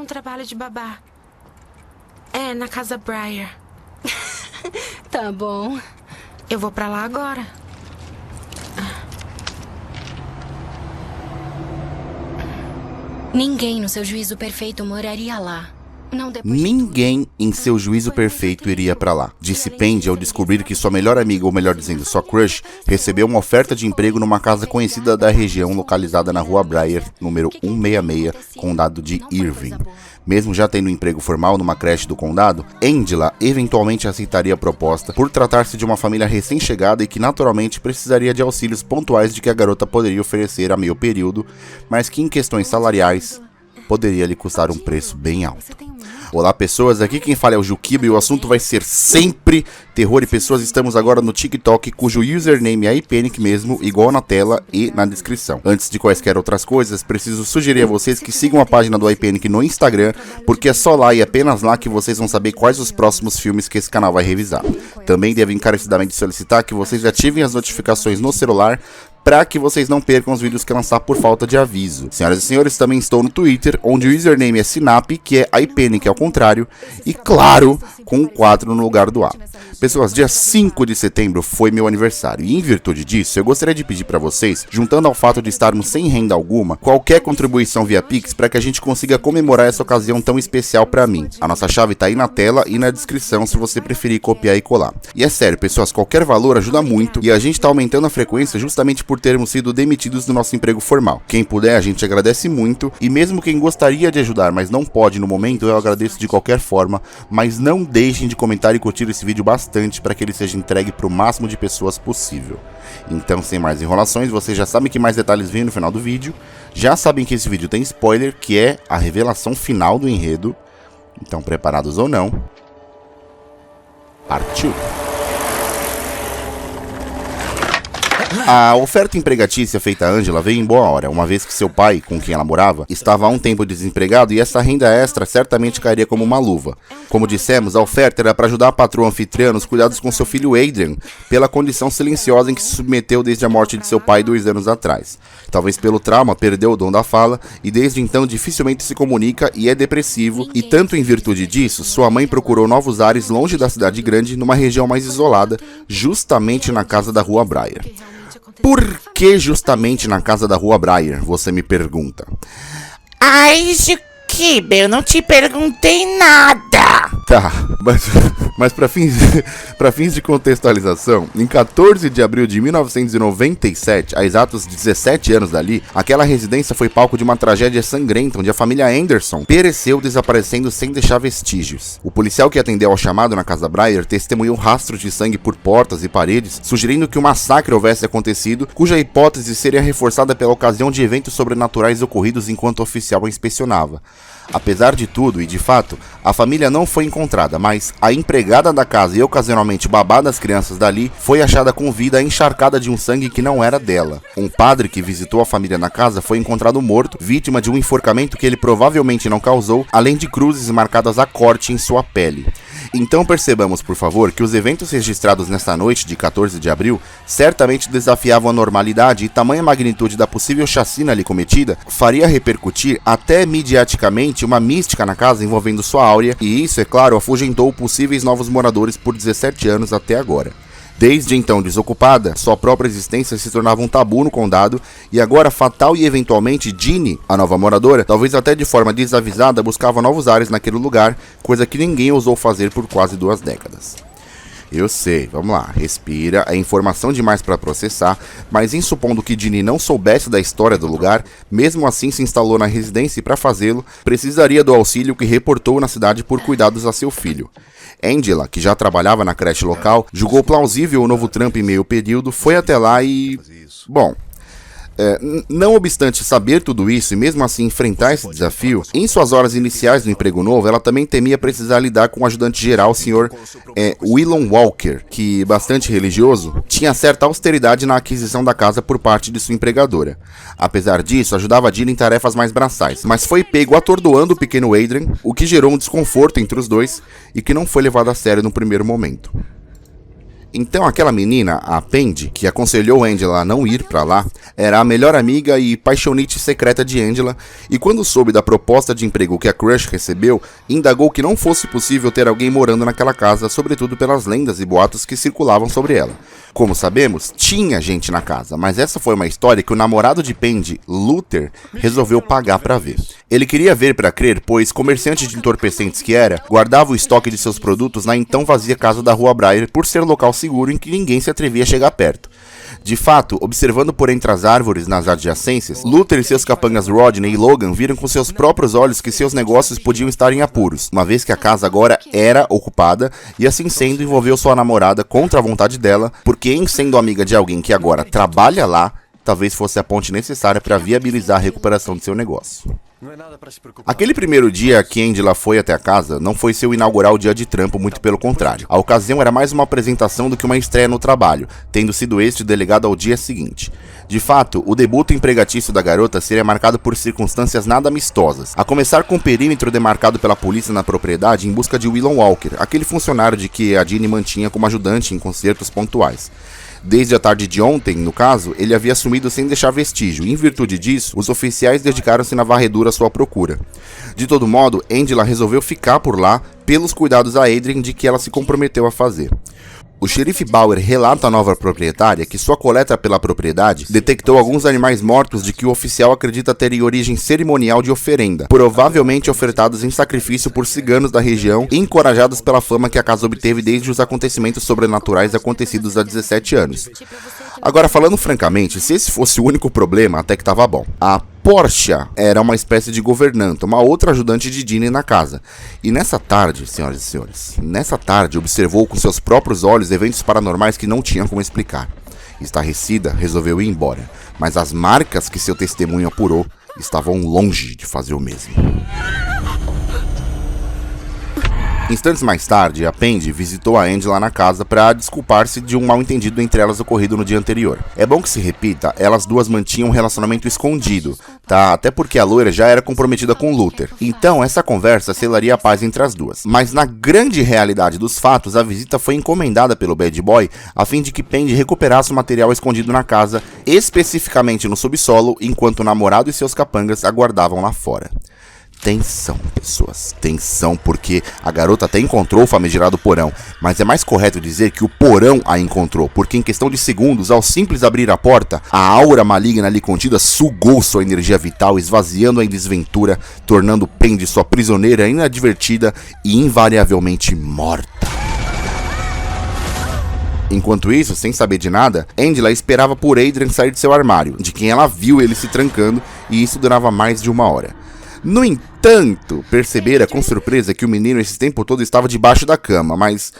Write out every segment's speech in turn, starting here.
um trabalho de babá. É, na casa Briar. Tá bom. Eu vou pra lá agora. Ninguém no seu juízo perfeito moraria lá. Não depois Ninguém em seu juízo perfeito iria pra lá, disse Pendy ao descobrir que sua melhor amiga, ou melhor dizendo, sua crush, recebeu uma oferta de emprego numa casa conhecida da região localizada na rua Briar, número 166, condado de Irving. Mesmo já tendo um emprego formal numa creche do condado, Angela eventualmente aceitaria a proposta por tratar-se de uma família recém-chegada e que naturalmente precisaria de auxílios pontuais de que a garota poderia oferecer a meio período, mas que em questões salariais poderia lhe custar um preço bem alto. Olá pessoas, aqui quem fala é o Juquiba e o assunto vai ser sempre terror e pessoas. Estamos agora no TikTok, cujo username é iPanic mesmo, igual na tela e na descrição. Antes de quaisquer outras coisas, preciso sugerir a vocês que sigam a página do iPanic no Instagram, porque é só lá e apenas lá que vocês vão saber quais os próximos filmes que esse canal vai revisar. Também devo encarecidamente solicitar que vocês ativem as notificações no celular para que vocês não percam os vídeos que lançar por falta de aviso. Senhoras e senhores, também estou no Twitter, onde o username é Sinap, que é iPanic ao contrário, e claro, com um 4 no lugar do A. Pessoas, dia 5 de setembro foi meu aniversário, e em virtude disso, eu gostaria de pedir para vocês, juntando ao fato de estarmos sem renda alguma, qualquer contribuição via Pix para que a gente consiga comemorar essa ocasião tão especial para mim. A nossa chave tá aí na tela e na descrição se você preferir copiar e colar. E é sério, pessoas, qualquer valor ajuda muito, e a gente tá aumentando a frequência justamente por termos sido demitidos do nosso emprego formal. Quem puder, a gente agradece muito, e mesmo quem gostaria de ajudar, mas não pode no momento, eu agradeço de qualquer forma, mas não deixem de comentar e curtir esse vídeo bastante para que ele seja entregue para o máximo de pessoas possível. Então, sem mais enrolações, vocês já sabem que mais detalhes vêm no final do vídeo, já sabem que esse vídeo tem spoiler, que é a revelação final do enredo. Então, preparados ou não, partiu! A oferta empregatícia feita a Angela veio em boa hora, uma vez que seu pai, com quem ela morava, estava há um tempo desempregado e essa renda extra certamente cairia como uma luva. Como dissemos, a oferta era para ajudar a patroa anfitriã nos cuidados com seu filho Adrian, pela condição silenciosa em que se submeteu desde a morte de seu pai 2 anos atrás. Talvez pelo trauma, perdeu o dom da fala e desde então dificilmente se comunica e é depressivo, e tanto em virtude disso, sua mãe procurou novos ares longe da cidade grande, numa região mais isolada, justamente na casa da rua Briar. Por que justamente na casa da rua Briar, você me pergunta? Ai, Juquiba, eu não te perguntei nada. Tá, mas para fins de contextualização, em 14 de abril de 1997, há exatos 17 anos dali, aquela residência foi palco de uma tragédia sangrenta, onde a família Anderson pereceu desaparecendo sem deixar vestígios. O policial que atendeu ao chamado na casa Briar testemunhou rastros de sangue por portas e paredes, sugerindo que um massacre houvesse acontecido, cuja hipótese seria reforçada pela ocasião de eventos sobrenaturais ocorridos enquanto o oficial a inspecionava. Apesar de tudo, e de fato, a família não foi encontrada, mas a empregada da casa e ocasionalmente babá das crianças dali foi achada com vida encharcada de um sangue que não era dela. Um padre que visitou a família na casa foi encontrado morto, vítima de um enforcamento que ele provavelmente não causou, além de cruzes marcadas a corte em sua pele. Então percebamos, por favor, que os eventos registrados nesta noite de 14 de abril certamente desafiavam a normalidade e tamanha magnitude da possível chacina ali cometida faria repercutir até mediaticamente uma mística na casa envolvendo sua áurea, e isso, é claro, afugentou possíveis novos moradores por 17 anos até agora. Desde então desocupada, sua própria existência se tornava um tabu no condado, e agora fatal e eventualmente Ginny, a nova moradora, talvez até de forma desavisada, buscava novos ares naquele lugar, coisa que ninguém ousou fazer por quase 2 décadas. Eu sei, vamos lá, respira, é informação demais para processar, mas em supondo que Ginny não soubesse da história do lugar, mesmo assim se instalou na residência e para fazê-lo, precisaria do auxílio que reportou na cidade por cuidados a seu filho. Angela, que já trabalhava na creche local, julgou plausível o novo trampo em meio período, foi até lá e... Bom, não obstante saber tudo isso e mesmo assim enfrentar esse desafio, em suas horas iniciais do emprego novo, ela também temia precisar lidar com o ajudante-geral, o Sr. Willon Walker, que, bastante religioso, tinha certa austeridade na aquisição da casa por parte de sua empregadora. Apesar disso, ajudava a Ginny em tarefas mais braçais, mas foi pego atordoando o pequeno Adrian, o que gerou um desconforto entre os dois e que não foi levado a sério no primeiro momento. Então aquela menina, a Pendy, que aconselhou Angela a não ir pra lá, era a melhor amiga e paixonite secreta de Angela, e quando soube da proposta de emprego que a Crush recebeu, indagou que não fosse possível ter alguém morando naquela casa, sobretudo pelas lendas e boatos que circulavam sobre ela. Como sabemos, tinha gente na casa, mas essa foi uma história que o namorado de Pendy, Luther, resolveu pagar pra ver. Ele queria ver pra crer, pois, comerciante de entorpecentes que era, guardava o estoque de seus produtos na então vazia casa da Rua Briar por ser local seguro em que ninguém se atrevia a chegar perto. De fato, observando por entre as árvores nas adjacências, Luther e seus capangas Rodney e Logan viram com seus próprios olhos que seus negócios podiam estar em apuros, uma vez que a casa agora era ocupada e assim sendo envolveu sua namorada contra a vontade dela, porque em sendo amiga de alguém que agora trabalha lá, talvez fosse a ponte necessária para viabilizar a recuperação de seu negócio. Aquele primeiro dia que Angela foi até a casa não foi seu inaugural dia de trampo, muito pelo contrário. A ocasião era mais uma apresentação do que uma estreia no trabalho, tendo sido este delegado ao dia seguinte. De fato, o debut empregatício da garota seria marcado por circunstâncias nada amistosas, a começar com o perímetro demarcado pela polícia na propriedade em busca de Willon Walker, aquele funcionário de que a Ginny mantinha como ajudante em concertos pontuais. Desde a tarde de ontem, no caso, ele havia sumido sem deixar vestígio, e em virtude disso, os oficiais dedicaram-se na varredura à sua procura. De todo modo, Angela resolveu ficar por lá pelos cuidados a Adrian de que ela se comprometeu a fazer. O xerife Bauer relata à nova proprietária que sua coleta pela propriedade detectou alguns animais mortos de que o oficial acredita terem origem cerimonial de oferenda, provavelmente ofertados em sacrifício por ciganos da região, encorajados pela fama que a casa obteve desde os acontecimentos sobrenaturais acontecidos há 17 anos. Agora, falando francamente, se esse fosse o único problema, até que tava bom. A Portia era uma espécie de governanta, uma outra ajudante de Ginny na casa. E nessa tarde, senhoras e senhores, nessa tarde observou com seus próprios olhos eventos paranormais que não tinham como explicar. Estarrecida, resolveu ir embora, mas as marcas que seu testemunho apurou estavam longe de fazer o mesmo. Instantes mais tarde, a Pendy visitou a Angela na casa para desculpar-se de um mal-entendido entre elas ocorrido no dia anterior. É bom que se repita, elas duas mantinham um relacionamento escondido, tá? Até porque a loira já era comprometida com Luther. Então, essa conversa selaria a paz entre as duas. Mas na grande realidade dos fatos, a visita foi encomendada pelo Bad Boy a fim de que Pendy recuperasse o material escondido na casa, especificamente no subsolo, enquanto o namorado e seus capangas aguardavam lá fora. Tensão, pessoas, tensão, porque a garota até encontrou o famigerado porão, mas é mais correto dizer que o porão a encontrou, porque em questão de segundos, ao simples abrir a porta, a aura maligna ali contida sugou sua energia vital, esvaziando-a em desventura, tornando Pendy sua prisioneira inadvertida e invariavelmente morta. Enquanto isso, sem saber de nada, Angela esperava por Adrian sair de seu armário, de quem ela viu ele se trancando, e isso durava mais de 1 hora. No entanto, percebera com surpresa que o menino esse tempo todo estava debaixo da cama, mas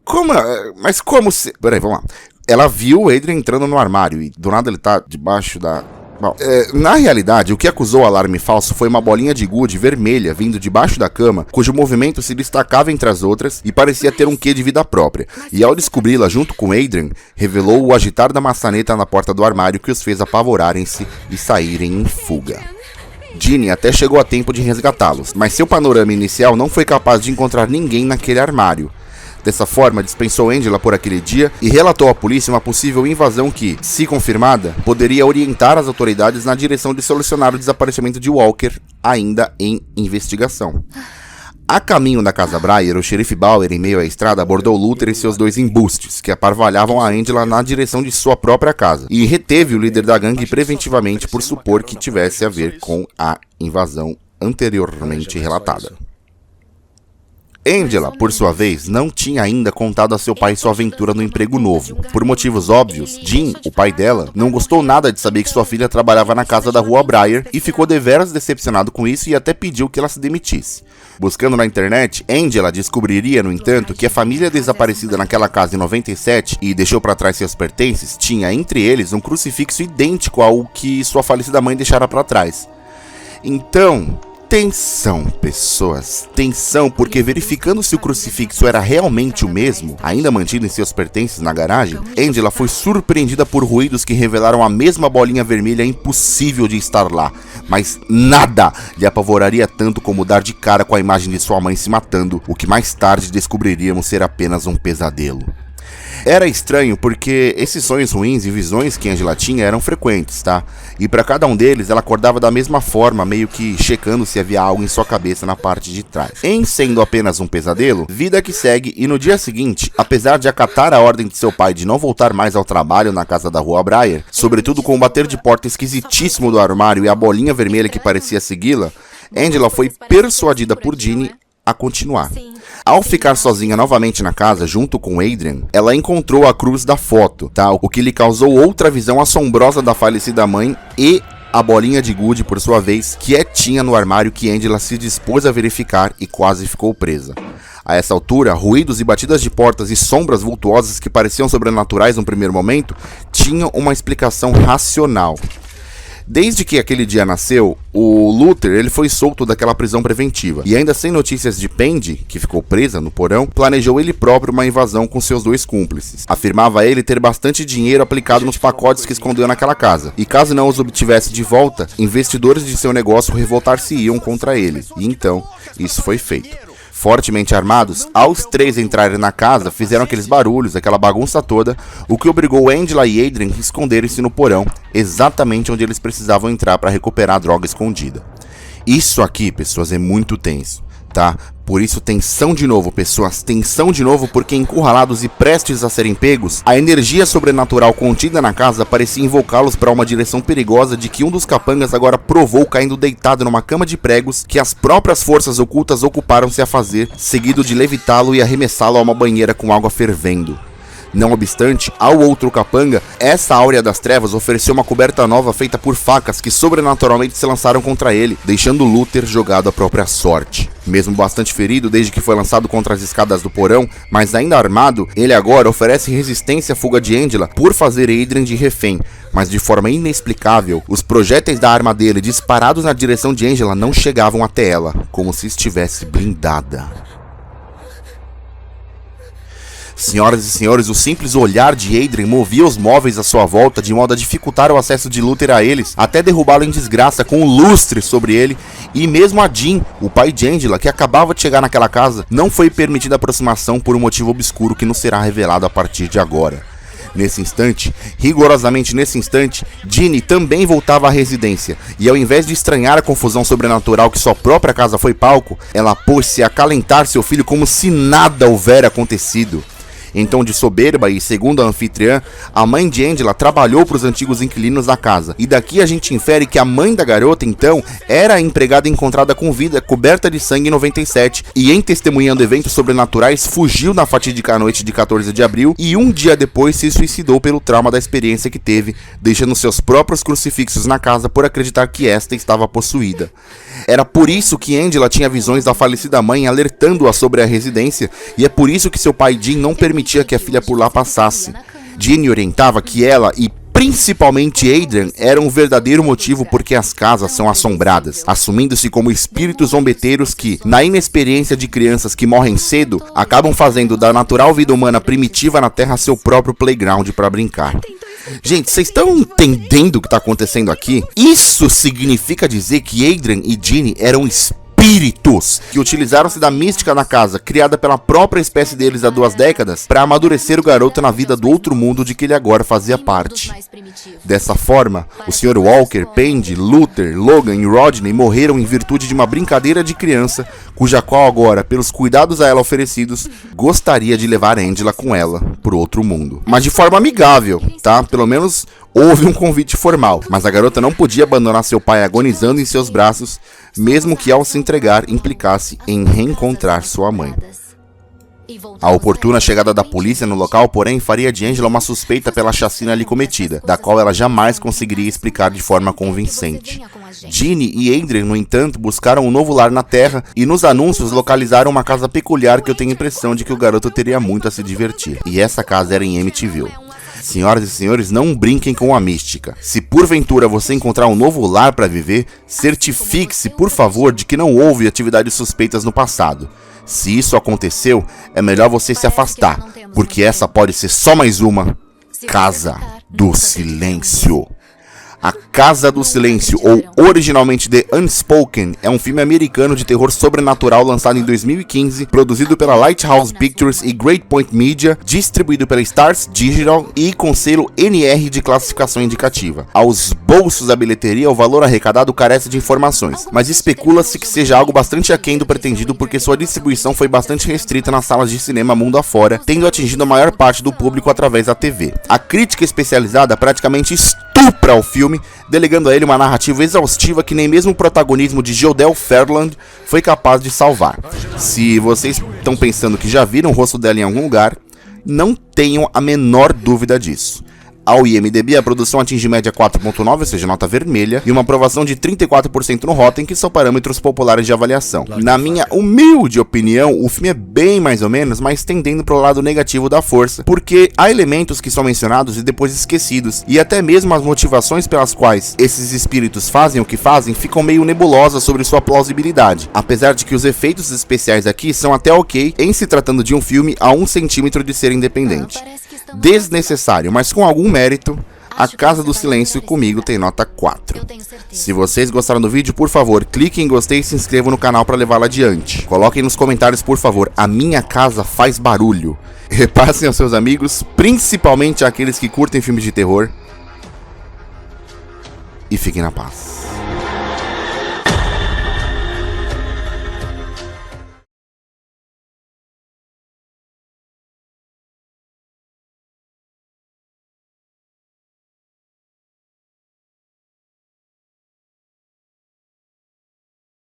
como se... Peraí, vamos lá. Ela viu o Adrian entrando no armário e do nada ele tá debaixo da... Bom, na realidade, o que acusou o alarme falso foi uma bolinha de gude vermelha vindo debaixo da cama, cujo movimento se destacava entre as outras e parecia ter um quê de vida própria. E ao descobri-la junto com Adrian, revelou o agitar da maçaneta na porta do armário que os fez apavorarem-se e saírem em fuga. Ginny até chegou a tempo de resgatá-los, mas seu panorama inicial não foi capaz de encontrar ninguém naquele armário. Dessa forma, dispensou Angela por aquele dia e relatou à polícia uma possível invasão que, se confirmada, poderia orientar as autoridades na direção de solucionar o desaparecimento de Walker, ainda em investigação. A caminho da casa Briar, o xerife Bauer, em meio à estrada, abordou Luther e seus 2 embustes, que aparvalhavam a Angela na direção de sua própria casa, e reteve o líder da gangue preventivamente por supor que tivesse a ver com a invasão anteriormente relatada. Angela, por sua vez, não tinha ainda contado a seu pai sua aventura no emprego novo. Por motivos óbvios, Jim, o pai dela, não gostou nada de saber que sua filha trabalhava na casa da Rua Briar e ficou deveras decepcionado com isso e até pediu que ela se demitisse. Buscando na internet, Angela descobriria, no entanto, que a família desaparecida naquela casa em 97 e deixou para trás seus pertences tinha entre eles um crucifixo idêntico ao que sua falecida mãe deixara para trás. Então... Tensão, pessoas, tensão, porque verificando se o crucifixo era realmente o mesmo, ainda mantido em seus pertences na garagem, Angela foi surpreendida por ruídos que revelaram a mesma bolinha vermelha impossível de estar lá, mas nada lhe apavoraria tanto como dar de cara com a imagem de sua mãe se matando, o que mais tarde descobriríamos ser apenas um pesadelo. Era estranho porque esses sonhos ruins e visões que Angela tinha eram frequentes, tá? E para cada um deles, ela acordava da mesma forma, meio que checando se havia algo em sua cabeça na parte de trás. Em sendo apenas um pesadelo, vida que segue, e no dia seguinte, apesar de acatar a ordem de seu pai de não voltar mais ao trabalho na casa da Rua Breyer, sobretudo com o bater de porta esquisitíssimo do armário e a bolinha vermelha que parecia segui-la, Angela foi persuadida por Ginny a continuar. Ao ficar sozinha novamente na casa, junto com Adrian, ela encontrou a cruz da foto, tá? O que lhe causou outra visão assombrosa da falecida mãe e a bolinha de gude, por sua vez, quietinha no armário que Angela se dispôs a verificar e quase ficou presa. A essa altura, ruídos e batidas de portas e sombras vultuosas que pareciam sobrenaturais no primeiro momento, tinham uma explicação racional. Desde que aquele dia nasceu, o Luther ele foi solto daquela prisão preventiva, e ainda sem notícias de Pendy, que ficou presa no porão, planejou ele próprio uma invasão com seus 2 cúmplices. Afirmava ele ter bastante dinheiro aplicado nos pacotes que escondeu naquela casa, e caso não os obtivesse de volta, investidores de seu negócio revoltar-se-iam contra ele, e então, isso foi feito. Fortemente armados, aos 3 entrarem na casa, fizeram aqueles barulhos, aquela bagunça toda, o que obrigou Angela e Adrian a esconderem-se no porão, exatamente onde eles precisavam entrar para recuperar a droga escondida. Isso aqui, pessoas, é muito tenso, tá? Por isso, tensão de novo, pessoas, tensão de novo, porque encurralados e prestes a serem pegos, a energia sobrenatural contida na casa parecia invocá-los para uma direção perigosa de que um dos capangas agora provou caindo deitado numa cama de pregos que as próprias forças ocultas ocuparam-se a fazer, seguido de levitá-lo e arremessá-lo a uma banheira com água fervendo. Não obstante, ao outro capanga, essa áurea das trevas ofereceu uma coberta nova feita por facas que sobrenaturalmente se lançaram contra ele, deixando Luther jogado à própria sorte. Mesmo bastante ferido desde que foi lançado contra as escadas do porão, mas ainda armado, ele agora oferece resistência à fuga de Angela por fazer Adrian de refém, mas de forma inexplicável, os projéteis da arma dele disparados na direção de Angela não chegavam até ela, como se estivesse blindada. Senhoras e senhores, o simples olhar de Adrian movia os móveis à sua volta de modo a dificultar o acesso de Luther a eles, até derrubá-lo em desgraça com um lustre sobre ele, e mesmo a Jean, o pai de Angela, que acabava de chegar naquela casa, não foi permitida aproximação por um motivo obscuro que nos será revelado a partir de agora. Nesse instante, rigorosamente nesse instante, Ginny também voltava à residência, e ao invés de estranhar a confusão sobrenatural que sua própria casa foi palco, ela pôs-se a acalentar seu filho como se nada houvera acontecido. Em tom de soberba e segundo a anfitriã, a mãe de Angela trabalhou para os antigos inquilinos da casa. E daqui a gente infere que a mãe da garota, então, era a empregada encontrada com vida, coberta de sangue em 97, e em testemunhando eventos sobrenaturais, fugiu na fatídica noite de 14 de abril e um dia depois se suicidou pelo trauma da experiência que teve, deixando seus próprios crucifixos na casa por acreditar que esta estava possuída. Era por isso que Angela tinha visões da falecida mãe alertando-a sobre a residência, e é por isso que seu pai Jim não permitia que a filha por lá passasse. Ginny orientava que ela e principalmente Adrian eram um verdadeiro motivo porque as casas são assombradas, assumindo-se como espíritos zombeteiros que, na inexperiência de crianças que morrem cedo, acabam fazendo da natural vida humana primitiva na Terra seu próprio playground para brincar. Gente, vocês estão entendendo o que está acontecendo aqui? Isso significa dizer que Adrian e Ginny eram espíritos que utilizaram-se da mística na casa, criada pela própria espécie deles há 2 décadas, para amadurecer o garoto na vida do outro mundo de que ele agora fazia parte. Dessa forma, o Sr. Walker, Pendy, Luther, Logan e Rodney morreram em virtude de uma brincadeira de criança, cuja qual agora, pelos cuidados a ela oferecidos, gostaria de levar Angela com ela pro outro mundo. Mas de forma amigável, tá? Pelo menos houve um convite formal, mas a garota não podia abandonar seu pai agonizando em seus braços, mesmo que ao se entregar implicasse em reencontrar sua mãe. A oportuna chegada da polícia no local, porém, faria de Angela uma suspeita pela chacina ali cometida, da qual ela jamais conseguiria explicar de forma convincente. Ginny e Adrian, no entanto, buscaram um novo lar na Terra e nos anúncios localizaram uma casa peculiar que eu tenho a impressão de que o garoto teria muito a se divertir. E essa casa era em Amityville. Senhoras e senhores, não brinquem com a mística. Se porventura você encontrar um novo lar para viver, certifique-se, por favor, de que não houve atividades suspeitas no passado. Se isso aconteceu, é melhor você se afastar, porque essa pode ser só mais uma Casa do Silêncio. A Casa do Silêncio, ou originalmente The Unspoken, é um filme americano de terror sobrenatural lançado em 2015, produzido pela Lighthouse Pictures e Great Point Media, distribuído pela Stars Digital e com selo NR de classificação indicativa. Aos bolsos da bilheteria, o valor arrecadado carece de informações, mas especula-se que seja algo bastante aquém do pretendido porque sua distribuição foi bastante restrita nas salas de cinema mundo afora, tendo atingido a maior parte do público através da TV. A crítica especializada praticamente estupra o filme, delegando a ele uma narrativa exaustiva que nem mesmo o protagonismo de Jodelle Ferland foi capaz de salvar. Se vocês estão pensando que já viram o rosto dela em algum lugar, não tenham a menor dúvida disso. Ao IMDb, a produção atinge média 4.9, ou seja, nota vermelha, e uma aprovação de 34% no Rotten, que são parâmetros populares de avaliação. Na minha humilde opinião, o filme é bem mais ou menos, mas tendendo para o lado negativo da força, porque há elementos que são mencionados e depois esquecidos, e até mesmo as motivações pelas quais esses espíritos fazem o que fazem ficam meio nebulosas sobre sua plausibilidade, apesar de que os efeitos especiais aqui são até ok, em se tratando de um filme a 1 centímetro de ser independente. Desnecessário, mas com algum mérito, A Casa do Silêncio comigo tem nota 4. Se vocês gostaram do vídeo, por favor, cliquem em gostei e se inscrevam no canal para levá-lo adiante. Coloquem nos comentários, por favor, a minha casa faz barulho. Repassem aos seus amigos, principalmente aqueles que curtem filmes de terror. E fiquem na paz.